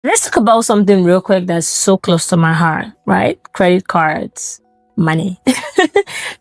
Let's talk about something real quick that's so close to my heart, right? Credit cards, money.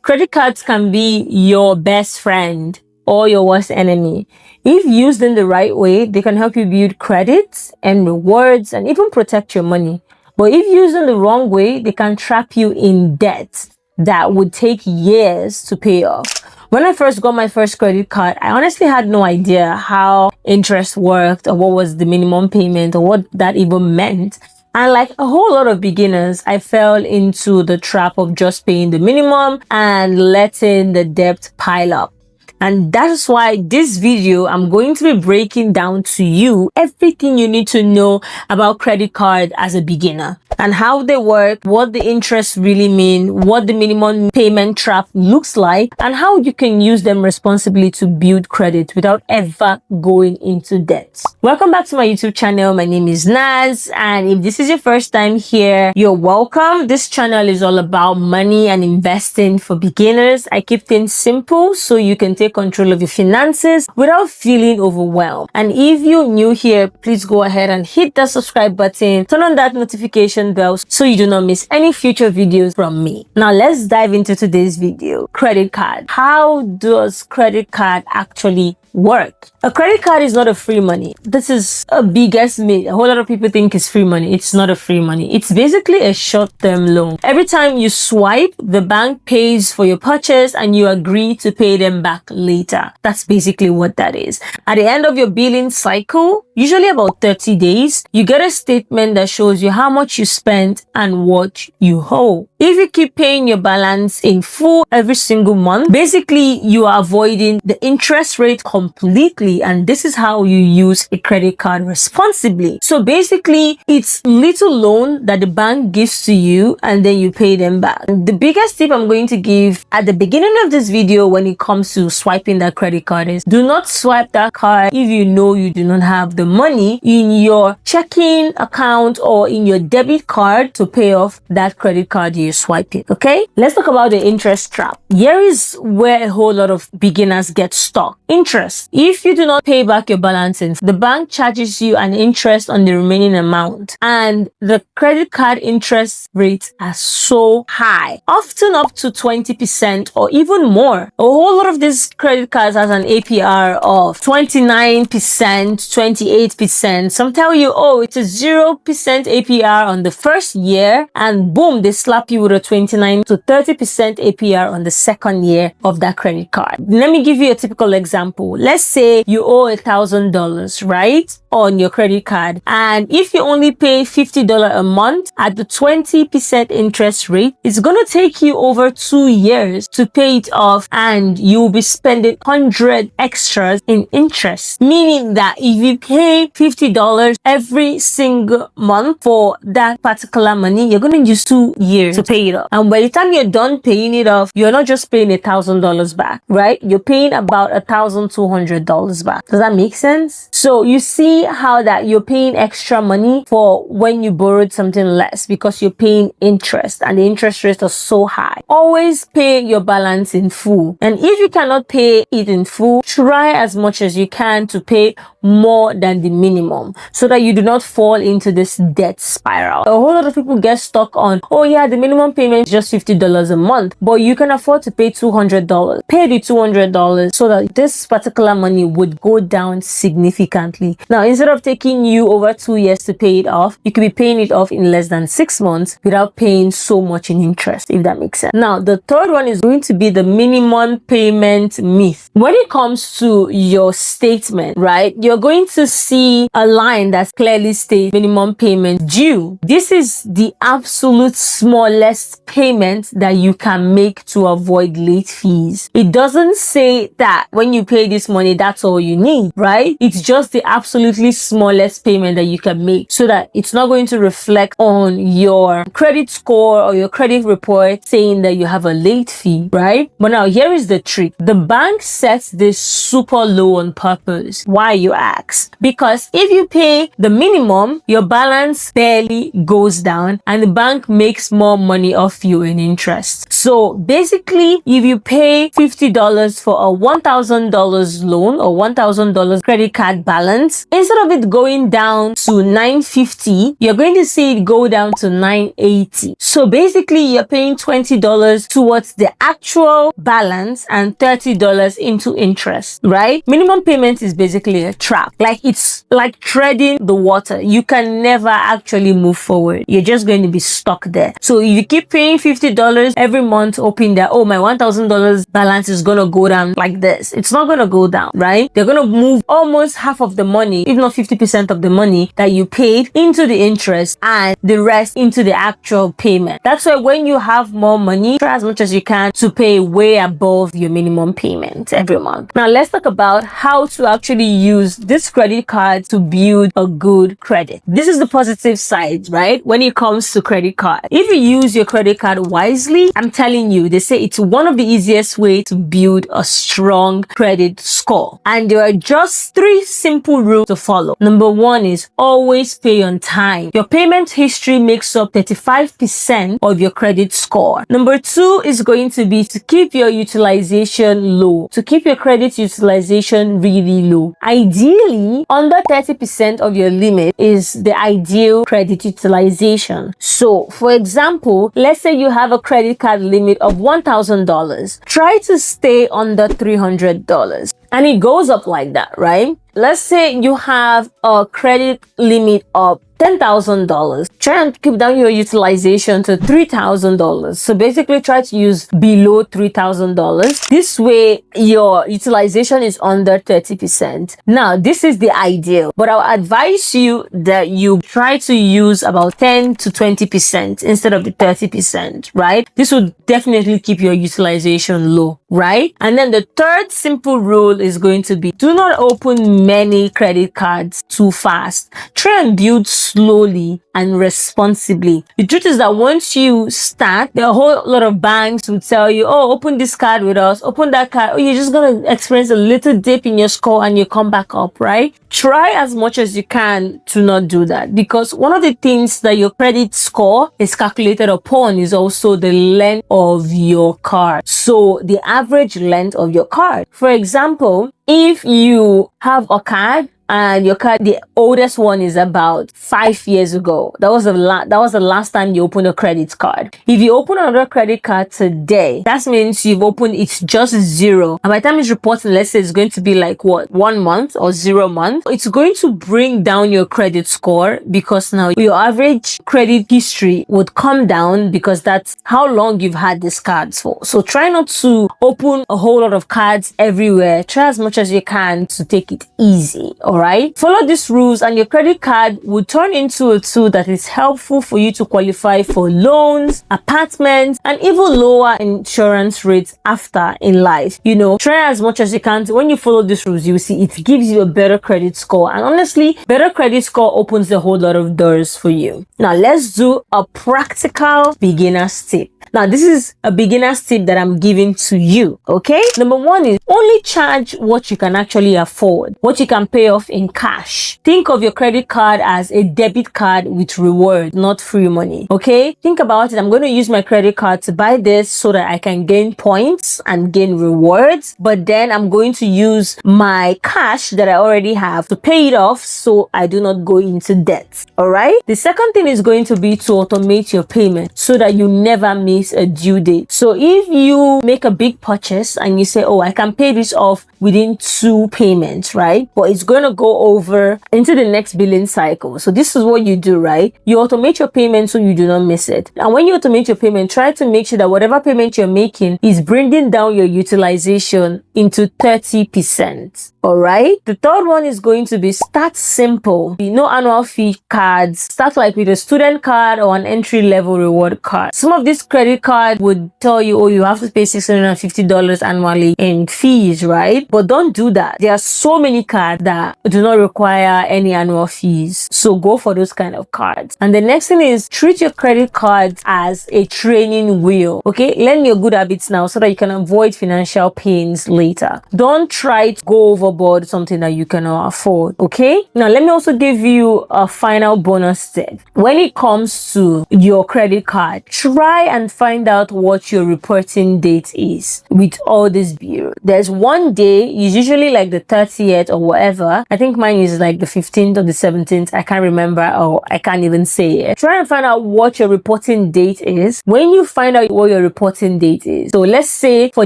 Credit cards can be your best friend or your worst enemy. If used in the right way, they can help you build credits and rewards and even protect your money. But if used in the wrong way, they can trap you in debt that would take years to pay off. When I first got my first credit card, I honestly had no idea how interest worked or what was the minimum payment or what that even meant. And like a whole lot of beginners, I fell into the trap of just paying the minimum and letting the debt pile up. And that's why this video, I'm going to be breaking down to you everything you need to know about credit card as a beginner and how they work, what the interests really mean, what the minimum payment trap looks like, and how you can use them responsibly to build credit without ever going into debt. Welcome back to my YouTube channel. My name is Naz, and if this is your first time here, you're welcome. This channel is all about money and investing for beginners. I keep things simple so you can take control of your finances without feeling overwhelmed. And if you're new here, please go ahead and hit that subscribe button, turn on that notification bell so you do not miss any future videos from me. Now let's dive into today's video. Credit card. How does credit card actually work? A credit card is not a free money. This is a biggest myth. A whole lot of people think it's free money. It's not a free money. It's basically a short-term loan. Every time you swipe, the bank pays for your purchase and you agree to pay them back later. That's basically what that is. At the end of your billing cycle, usually about 30 days, you get a statement that shows you how much you spent and what you owe. If you keep paying your balance in full every single month, basically you are avoiding the interest rate completely, and this is how you use a credit card responsibly. So basically, it's little loan that the bank gives to you and then you pay them back. The biggest tip I'm going to give at the beginning of this video when it comes to swiping that credit card is do not swipe that card if you know you do not have the money in your checking account or in your debit card to pay off that credit card you're swiping. Okay, let's talk about the interest trap. Here is where a whole lot of beginners get stuck. Interest. If you do not pay back your balances, the bank charges you an interest on the remaining amount, and the credit card interest rates are so high, often up to 20% or even more. A whole lot of these credit cards has an APR of 29%, 28%. Some tell you, oh, it's a 0% APR on the first year, and boom, they slap you with a 29 to 30% APR on the second year of that credit card. Let me give you a typical example. Let's say you owe $1,000, right, on your credit card, and if you only pay $50 a month at the 20% interest rate, it's gonna take you over 2 years to pay it off, and you'll be spending 100 extras in interest, meaning that if you pay $50 every single month for that particular money, you're gonna use 2 years to pay it off, and by the time you're done paying it off, you're not just paying $1,000 back, right? You're paying about $1,200 back. Does that make sense? So you see how that you're paying extra money for when you borrowed something less because you're paying interest, and the interest rates are so high. Always pay your balance in full, and if you cannot pay it in full, try as much as you can to pay more than the minimum so that you do not fall into this debt spiral. A whole lot of people get stuck on, oh yeah, the minimum payment is just $50 a month, but you can afford to pay $200. Pay the $200 so that this particular money would go down significantly. Now, instead of taking you over 2 years to pay it off, you could be paying it off in less than 6 months without paying so much in interest, if that makes sense. Now, the third one is going to be the minimum payment myth. When it comes to your statement, right, you're going to see a line that clearly states minimum payment due. This is the absolute smallest payment that you can make to avoid late fees. It doesn't say that when you pay this money, that's all you need, right? It's just the absolutely smallest payment that you can make so that it's not going to reflect on your credit score or your credit report saying that you have a late fee, right? But now here is the trick. The bank sets this super low on purpose. Why, you ask. Because if you pay the minimum, your balance barely goes down and the bank makes more money off you in interest. So basically, if you pay $50 for a $1,000 loan or $1,000 credit card balance, instead of it going down to $950, you're going to see it go down to $980. So basically, you're paying $20 towards the actual balance and $30 into interest, right? Minimum payment is basically a trap. Like, it's like treading the water. You can never actually move forward. You're just going to be stuck there. So if you keep paying $50 every month, hoping that, oh, my $1,000 balance is going to go down like this, it's not going to go down, right? They're going to move almost half of the money, if not 50% of the money that you paid, into the interest and the rest into the actual payment. That's why when you have more money, try as much as you can to pay way above your minimum payment every month. Now let's talk about how to actually use this credit card to build a good credit. This is the positive side, right? When it comes to credit card, if you use your credit card wisely, I'm telling you, they say it's one of the easiest way to build a strong credit score. And there are just 3 simple rules to follow. Number 1 is always pay on time. Your payment history makes up 35% of your credit score. Number 2 is going to be to keep your utilization low, to keep your credit utilization really low. Ideally, under 30% of your limit is the ideal credit utilization. So, for example, let's say you have a credit card limit of $1,000. Try to stay under $300. And it goes up like that, right? Let's say you have a credit limit of $10,000. Try and keep down your utilization to $3,000. So basically try to use below $3,000. This way your utilization is under 30%. Now this is the ideal, but I'll advise you that you try to use about 10 to 20% instead of the 30%, right? This will definitely keep your utilization low, right? And then the third simple rule is going to be, do not open many credit cards too fast. Try and build slowly and responsibly. The truth is that once you start, there are a whole lot of banks will tell you, oh, open this card with us, open that card. Oh, you're just going to experience a little dip in your score and you come back up, right? Try as much as you can to not do that, because one of the things that your credit score is calculated upon is also the length of your card. So the average length of your card. For example, if you have a card and your card, the oldest one is about 5 years ago. That was the last time you opened a credit card. If you open another credit card today, that means you've opened it's just 0. And by the time it's reporting, let's say it's going to be like what, 1 month or 0 month, it's going to bring down your credit score, because now your average credit history would come down, because that's how long you've had these cards for. So try not to open a whole lot of cards everywhere. Try as much as you can to take it easy. Alright, follow these rules and your credit card will turn into a tool that is helpful for you to qualify for loans, apartments, and even lower insurance rates after in life. You know, try as much as you can to, when you follow these rules, you see it gives you a better credit score. And honestly, better credit score opens a whole lot of doors for you. Now, let's do a practical beginner's tip. Now, this is a beginner's tip that I'm giving to you, okay? Number 1 is only charge what you can actually afford, what you can pay off in cash. Think of your credit card as a debit card with reward, not free money, okay? Think about it. I'm going to use my credit card to buy this so that I can gain points and gain rewards, but then I'm going to use my cash that I already have to pay it off so I do not go into debt, all right? The second thing is going to be to automate your payment so that you never miss a due date. So if you make a big purchase and you say, oh, I can pay this off within 2 payments, right? But it's going to go over into the next billing cycle. So this is what you do, right? You automate your payment so you do not miss it. And when you automate your payment, try to make sure that whatever payment you're making is bringing down your utilization into 30%. All right. The third one is going to be start simple. No annual fee cards. Start like with a student card or an entry level reward card. Some of these credit cards would tell you, oh, you have to pay $650 annually in fees, right? But don't do that. There are so many cards that do not require any annual fees. So go for those kind of cards. And the next thing is treat your credit cards as a training wheel. Okay. Learn your good habits now so that you can avoid financial pains later. Don't try to go overboard overboard, something that you cannot afford. Okay, now let me also give you a final bonus tip. When it comes to your credit card, try and find out what your reporting date is with all this bureau. There's one day, it's usually like the 30th or whatever. I think mine is like the 15th or the 17th. I can't remember, or I can't even say it. Try and find out what your reporting date is. When you find out what your reporting date is, so let's say for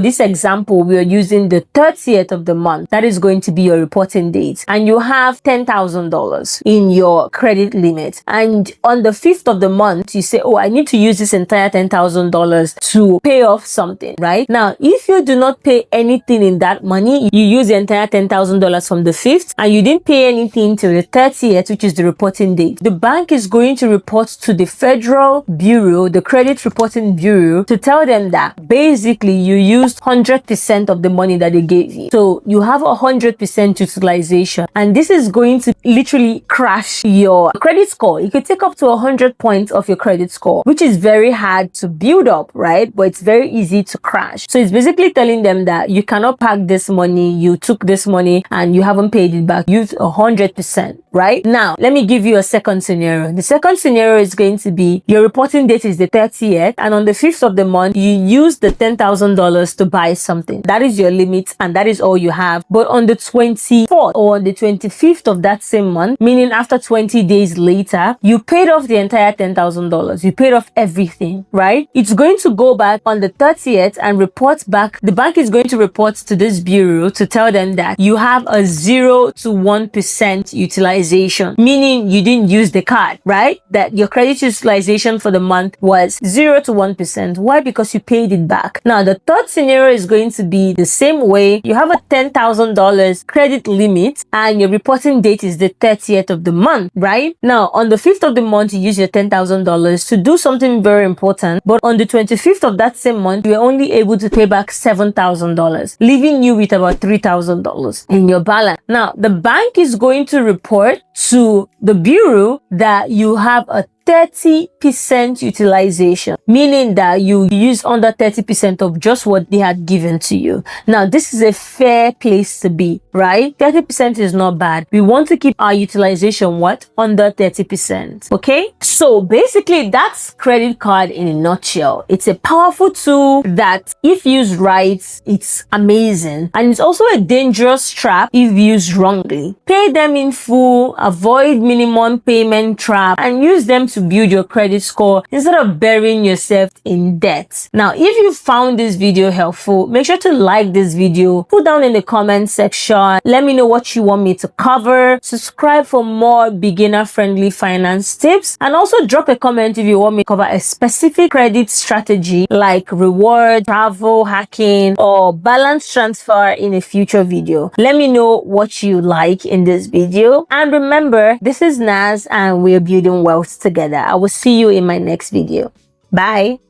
this example, we are using the 30th of the month. That is going to be your reporting date, and you have $10,000 in your credit limit. And on the 5th of the month, you say, oh, I need to use this entire $10,000 to pay off something, right? Now, if you do not pay anything in that money, you use the entire $10,000 from the 5th, and you didn't pay anything till the 30th, which is the reporting date. The bank is going to report to the Federal Bureau, the Credit Reporting Bureau, to tell them that basically you used 100% of the money that they gave you. So you have 100% utilization, and this is going to literally crash your credit score. It could take up to 100 points of your credit score, which is very hard to build up, right? But it's very easy to crash. So it's basically telling them that you cannot pack this money, you took this money and you haven't paid it back. Use 100%, right? Now, let me give you a second scenario. The second scenario is going to be your reporting date is the 30th, and on the 5th of the month, you use the $10,000 to buy something. That is your limit, and that is all you have. But on the 24th or the 25th of that same month, meaning after 20 days later, you paid off the entire $10,000. You paid off everything, right? It's going to go back on the 30th and report back. The bank is going to report to this bureau to tell them that you have a 0 to 1% utilization, meaning you didn't use the card, right? That your credit utilization for the month was 0 to 1%. Why? Because you paid it back. Now, the third scenario is going to be the same way. You have a $10,000 credit limit and your reporting date is the 30th of the month, right? Now, on the 5th of the month, you use your $10,000 to do something very important, but on the 25th of that same month, you are only able to pay back $7,000, leaving you with about $3,000 in your balance. Now, the bank is going to report to the bureau that you have a 30% utilization, meaning that you use under 30% of just what they had given to you. Now, this is a fair place to be, right? 30% is not bad. We want to keep our utilization under 30%. Okay? So basically, that's credit card in a nutshell. It's a powerful tool that, if used right, it's amazing. And it's also a dangerous trap if used wrongly. Pay them in full, avoid minimum payment trap, and use them to build your credit score instead of burying yourself in debt. Now, if you found this video helpful, make sure to like this video, put down in the comment section, let me know what you want me to cover, subscribe for more beginner-friendly finance tips, and also drop a comment if you want me to cover a specific credit strategy like reward, travel hacking, or balance transfer in a future video. Let me know what you like in this video. And remember, this is Naz and we're building wealth together. I will see you in my next video. Bye.